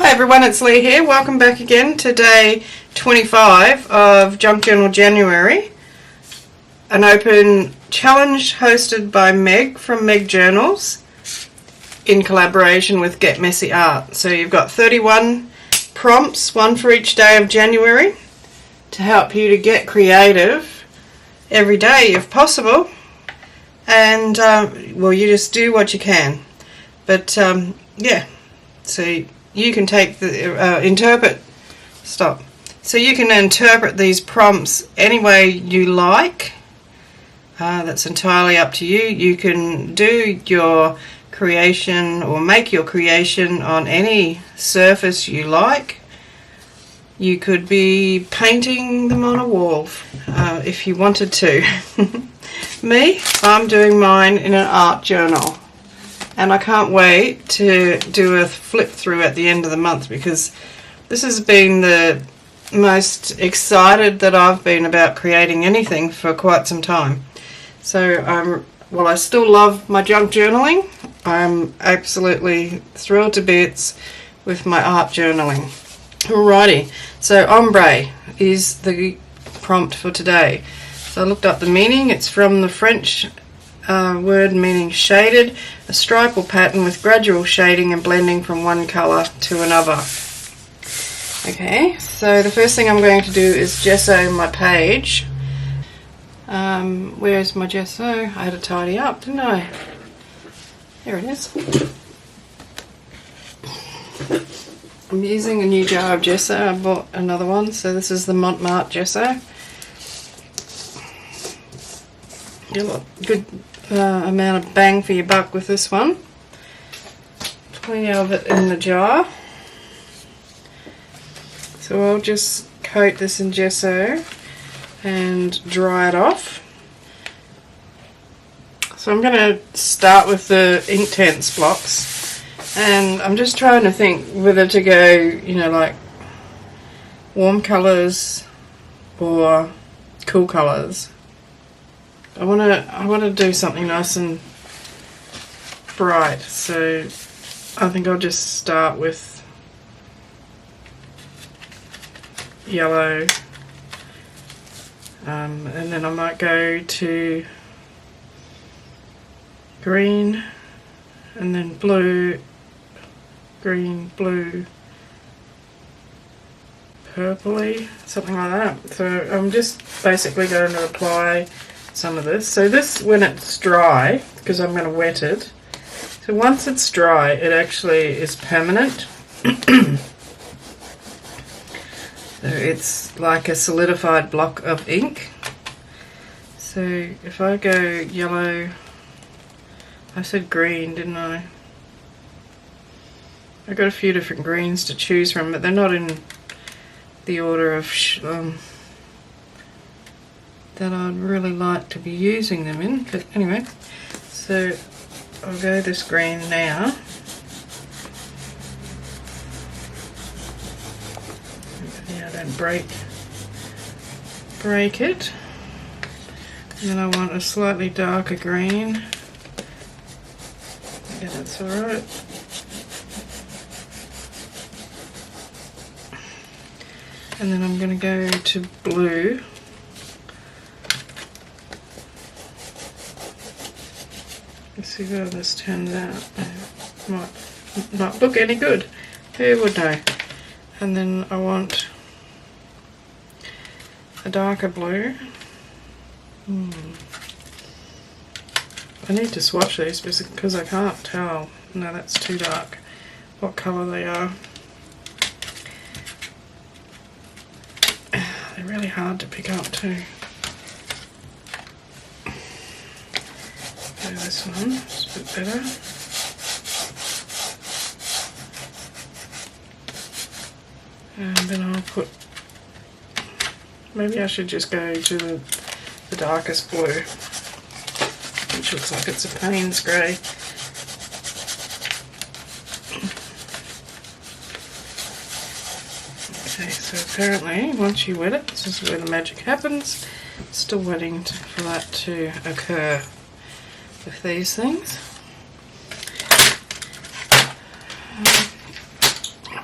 Hi everyone, it's Lee here. Welcome back again to day 25 of Junk Journal January, an open challenge hosted by Meg from Meg Journals in collaboration with Get Messy Art. So you've got 31 prompts, one for each day of January, to help you to get creative every day if possible. And well, you just do what you can. But yeah, so you can take the So you can interpret these prompts any way you like. That's entirely up to you. You can do your creation or make your creation on any surface you like. You could be painting them on a wall if you wanted to. Me, I'm doing mine in an art journal. And I can't wait to do a flip through at the end of the month, because this has been the most excited that I've been about creating anything for quite some time. So while I still love my junk journaling, I'm absolutely thrilled to bits with my art journaling. Alrighty, so ombre is the prompt for today. So I looked up the meaning. It's from the French word meaning shaded, a stripe or pattern with gradual shading and blending from one colour to another. Okay, so the first thing I'm going to do is gesso my page. Where's my gesso? I had to tidy up, didn't I? There it is. I'm using a new jar of gesso. I bought another one, so this is the Monte Marte gesso. Get a good amount of bang for your buck with this one. Plenty of it in the jar. So I'll just coat this in gesso and dry it off. So I'm going to start with the Inktense blocks, and I'm just trying to think whether to go, you know, like warm colours or cool colours. I want to do something nice and bright, so I think I'll just start with yellow, and then I might go to green, and then blue, green, blue, purpley, something like that. So I'm just basically going to apply some of this. So this, when it's dry, because I'm going to wet it, so once it's dry it actually is permanent. So it's like a solidified block of ink. So if I go yellow, I said green, didn't I? I've got a few different greens to choose from, but they're not in the order of that I'd really like to be using them in, but anyway, so I'll go this green now. Yeah, don't break it. And then I want a slightly darker green. Yeah, that's alright. And then I'm going to go to blue. Let's see how this turns out. Might not look any good. Who would know? And then I want a darker blue. I need to swatch these because I can't tell. No, that's too dark. What colour they are. They're really hard to pick up too. This one, it's a bit better. And then I'll put, maybe I should just go to the darkest blue, which looks like it's a Payne's grey. Okay, so apparently once you wet it, this is where the magic happens. Still waiting for that to occur with these things.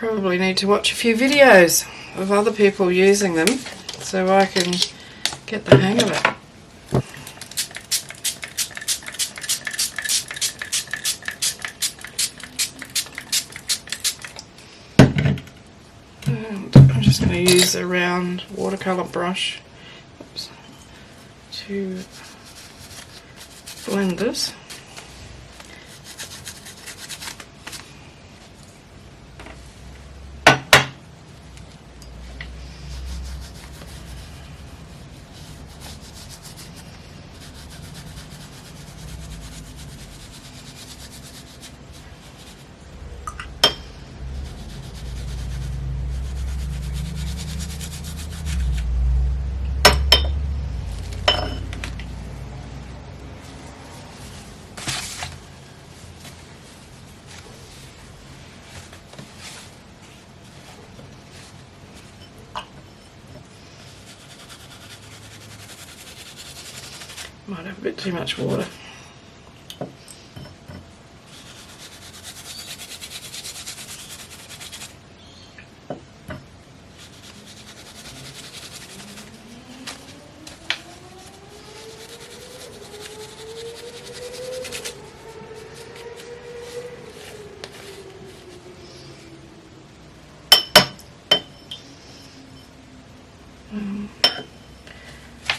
probably need to watch a few videos of other people using them so I can get the hang of it. And I'm just going to use a round watercolour brush to blend this. Might have a bit too much water.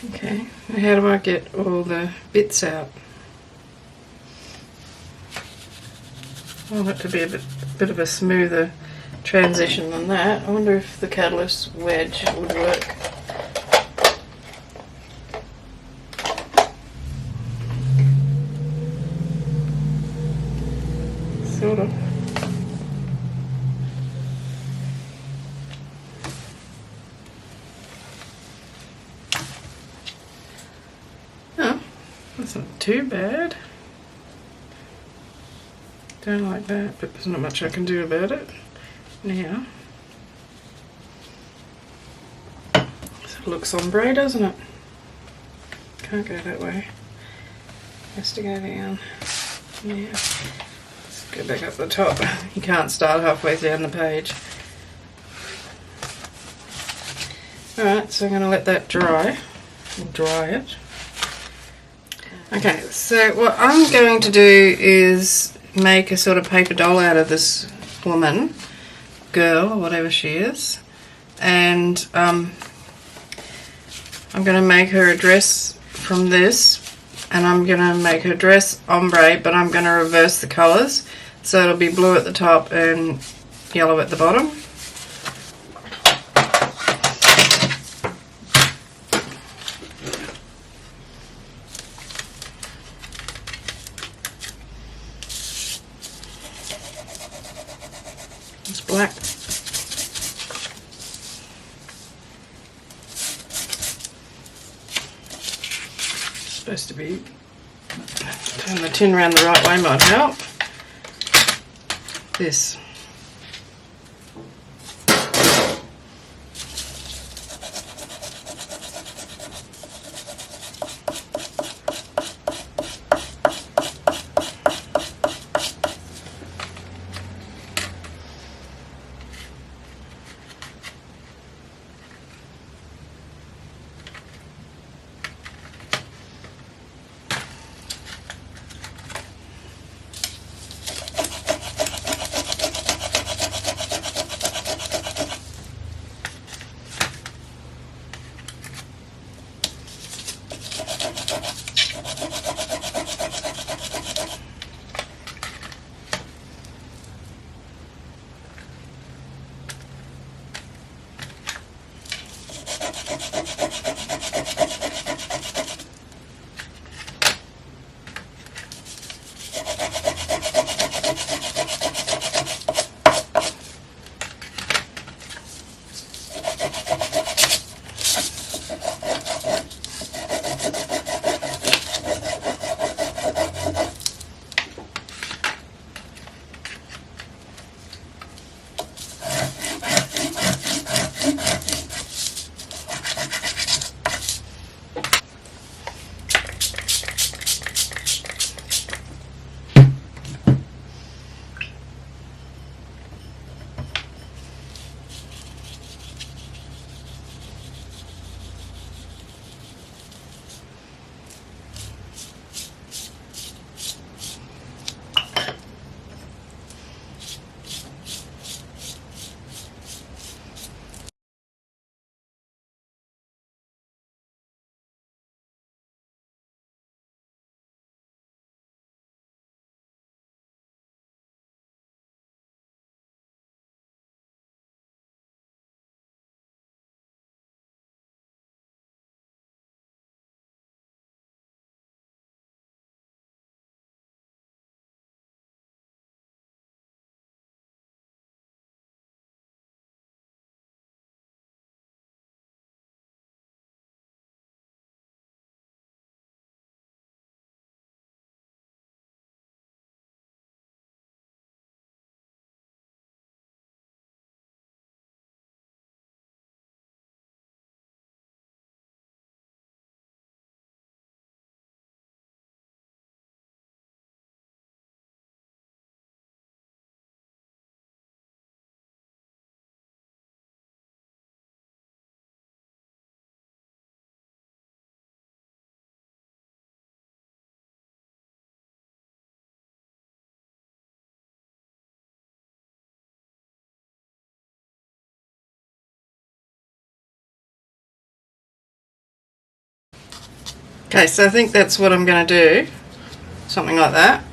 Okay, now how do I get all the bits out? I want it to be a bit of a smoother transition than that. I wonder if the catalyst wedge would work. Sort of. That's not too bad. Don't like that, but there's not much I can do about it now. So it looks ombre, doesn't it? Can't go that way. Has to go down. Yeah. Let's go back up the top. You can't start halfway down the page. Alright, so I'm going to let that dry. Dry it. Okay, so what I'm going to do is make a sort of paper doll out of this woman, girl, or whatever she is, and I'm going to make her a dress from this, and I'm going to make her dress ombre, but I'm going to reverse the colours, so it'll be blue at the top and yellow at the bottom. It's black. Supposed to be, turn the tin around the right way might help. This. Okay, so I think that's what I'm going to do, something like that,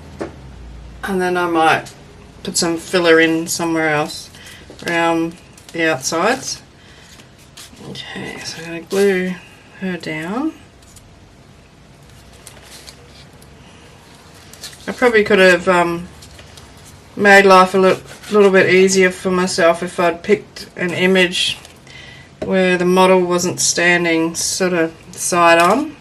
and then I might put some filler in somewhere else around the outsides. Okay, so I'm going to glue her down. I probably could have made life a little bit easier for myself if I'd picked an image where the model wasn't standing sort of side on.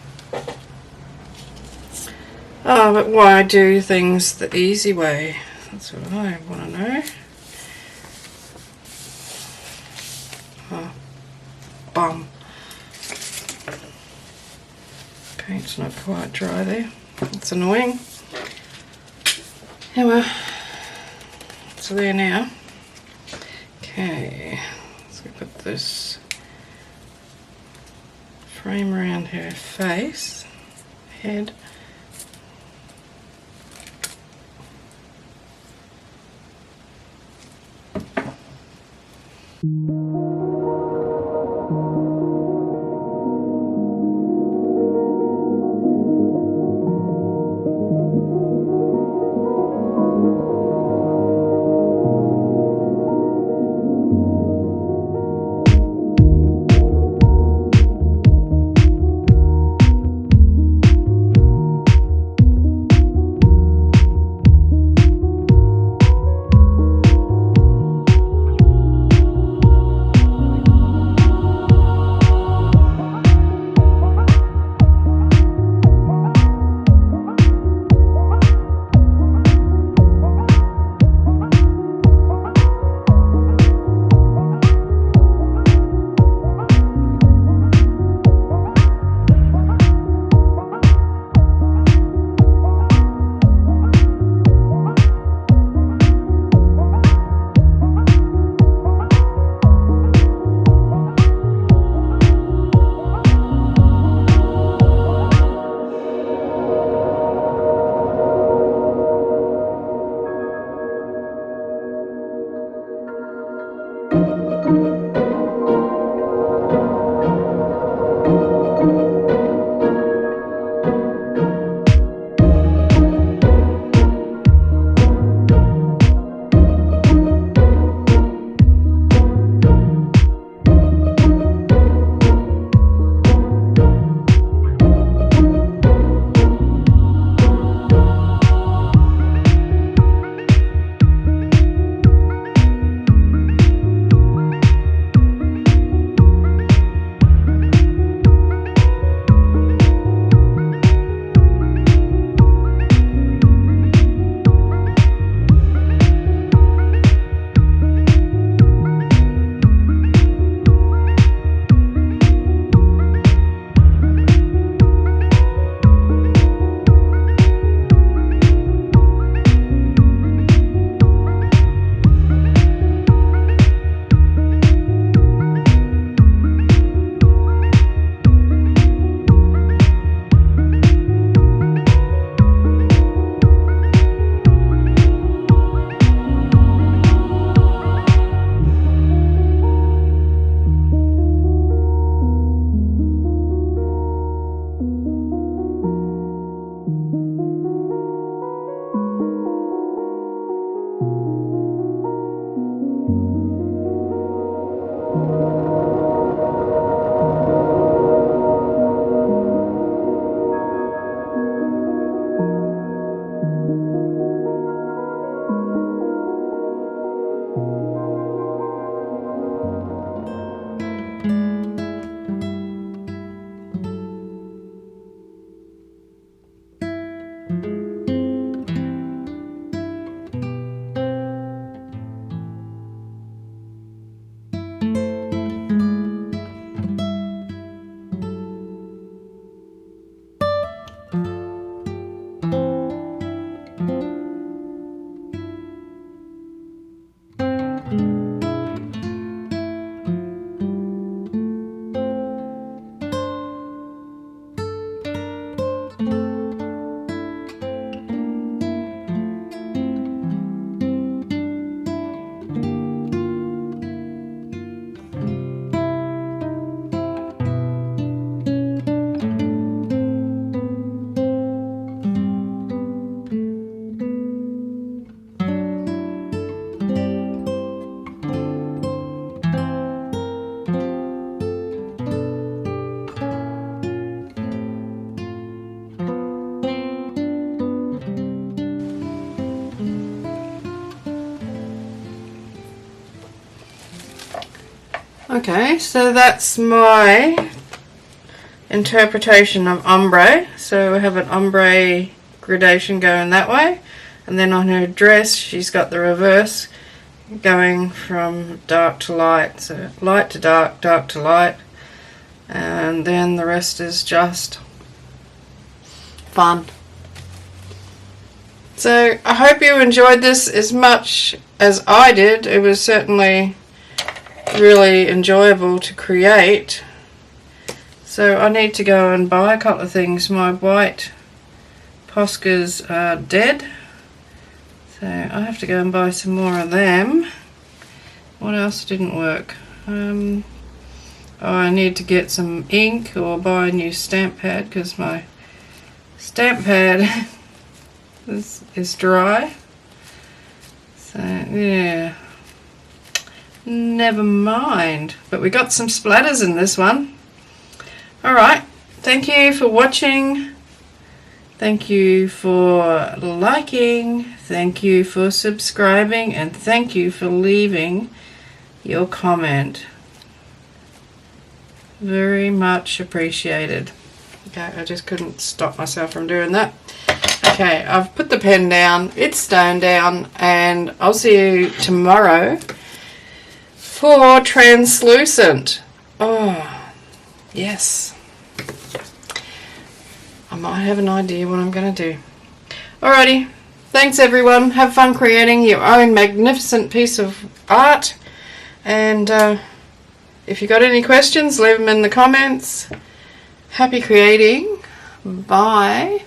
Oh, but why do things the easy way? That's what I want to know. Oh, bum. Paint's not quite dry there. That's annoying. Yeah, well, so there now. Okay, let's put this frame around her face, head. Okay, so that's my interpretation of ombre. So we have an ombre gradation going that way, and then on her dress she's got the reverse going from dark to light, so light to dark, dark to light, and then the rest is just fun. So I hope you enjoyed this as much as I did. It was certainly really enjoyable to create. So I need to go and buy a couple of things. My white Poscas are dead, so I have to go and buy some more of them. What else didn't work? Oh, I need to get some ink or buy a new stamp pad because my stamp pad is dry. So yeah, never mind. But we got some splatters in this one. Alright, thank you for watching. Thank you for liking, thank you for subscribing, and thank you for leaving your comment. Very much appreciated. Okay, I just couldn't stop myself from doing that. Okay, I've put the pen down, it's stone down, and I'll see you tomorrow for translucent. Oh, yes. I might have an idea what I'm going to do. Alrighty, thanks everyone. Have fun creating your own magnificent piece of art. And if you got any questions, leave them in the comments. Happy creating. Bye.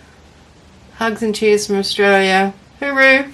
Hugs and cheers from Australia. Hooroo.